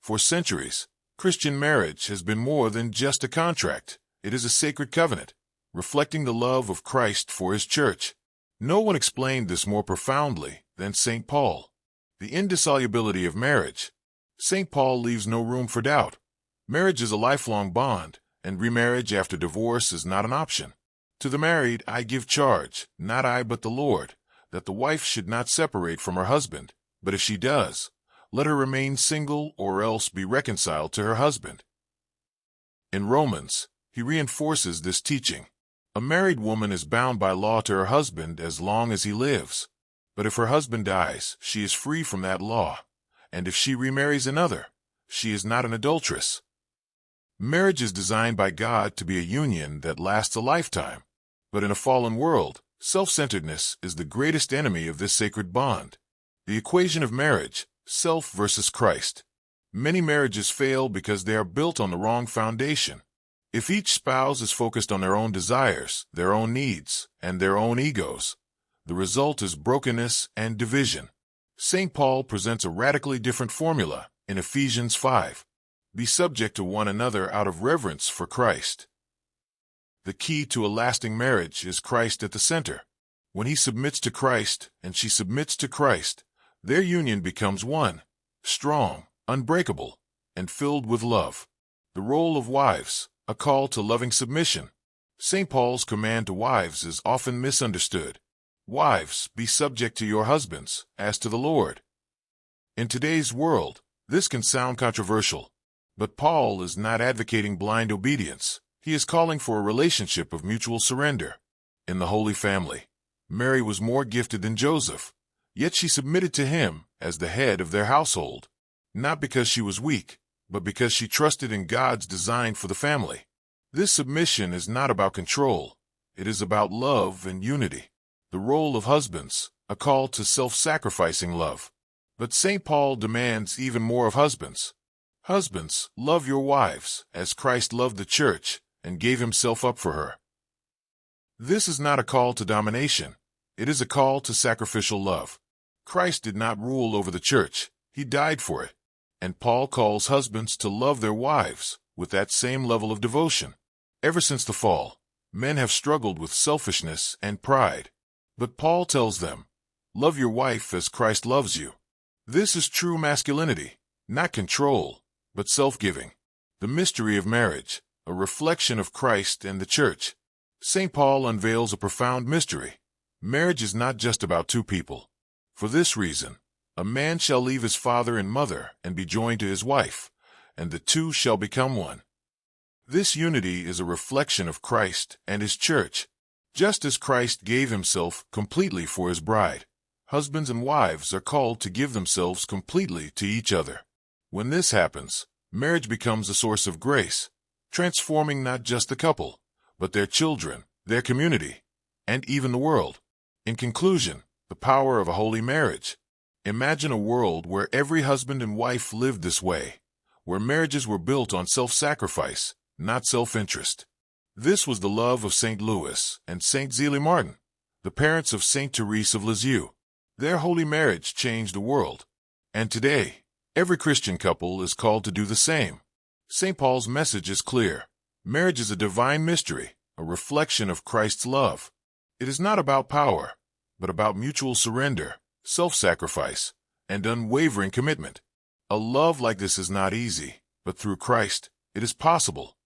For centuries, Christian marriage has been more than just a contract. It is a sacred covenant, reflecting the love of Christ for his church. No one explained this more profoundly than St. Paul. The indissolubility of marriage. St. Paul leaves no room for doubt. Marriage is a lifelong bond, and remarriage after divorce is not an option. To the married I give charge, not I but the Lord, that the wife should not separate from her husband, but if she does, let her remain single or else be reconciled to her husband. In Romans, he reinforces this teaching. A married woman is bound by law to her husband as long as he lives. But if her husband dies, she is free from that law. And if she remarries another, she is not an adulteress. Marriage is designed by God to be a union that lasts a lifetime. But in a fallen world, self-centeredness is the greatest enemy of this sacred bond. The equation of marriage, self versus Christ. Many marriages fail because they are built on the wrong foundation. If each spouse is focused on their own desires, their own needs, and their own egos, the result is brokenness and division. St. Paul presents a radically different formula in Ephesians 5. Be subject to one another out of reverence for Christ. The key to a lasting marriage is Christ at the center. When he submits to Christ and she submits to Christ, their union becomes one, strong, unbreakable, and filled with love. The role of wives, a call to loving submission. St. Paul's command to wives is often misunderstood. Wives, be subject to your husbands, as to the Lord. In today's world, this can sound controversial, but Paul is not advocating blind obedience. He is calling for a relationship of mutual surrender. In the Holy Family, Mary was more gifted than Joseph, yet she submitted to him as the head of their household, not because she was weak, but because she trusted in God's design for the family. This submission is not about control. It is about love and unity. The role of husbands, a call to self-sacrificing love. But St. Paul demands even more of husbands. Husbands, love your wives, as Christ loved the church and gave himself up for her. This is not a call to domination. It is a call to sacrificial love. Christ did not rule over the church. He died for it. And Paul calls husbands to love their wives with that same level of devotion. Ever since the fall, men have struggled with selfishness and pride. But Paul tells them, love your wife as Christ loves you. This is true masculinity, not control, but self-giving. The mystery of marriage, a reflection of Christ and the church. St. Paul unveils a profound mystery. Marriage is not just about two people. For this reason, a man shall leave his father and mother and be joined to his wife, and the two shall become one. This unity is a reflection of Christ and his church. Just as Christ gave himself completely for his bride, husbands and wives are called to give themselves completely to each other. When this happens, marriage becomes a source of grace, transforming not just the couple, but their children, their community, and even the world. In conclusion, the power of a holy marriage. Imagine a world where every husband and wife lived this way, where marriages were built on self-sacrifice, not self-interest. This was the love of St. Louis and St. Zélie Martin, the parents of St. Therese of Lisieux. Their holy marriage changed the world. And today, every Christian couple is called to do the same. St. Paul's message is clear. Marriage is a divine mystery, a reflection of Christ's love. It is not about power, but about mutual surrender, self-sacrifice, and unwavering commitment. A love like this is not easy, but through Christ, it is possible.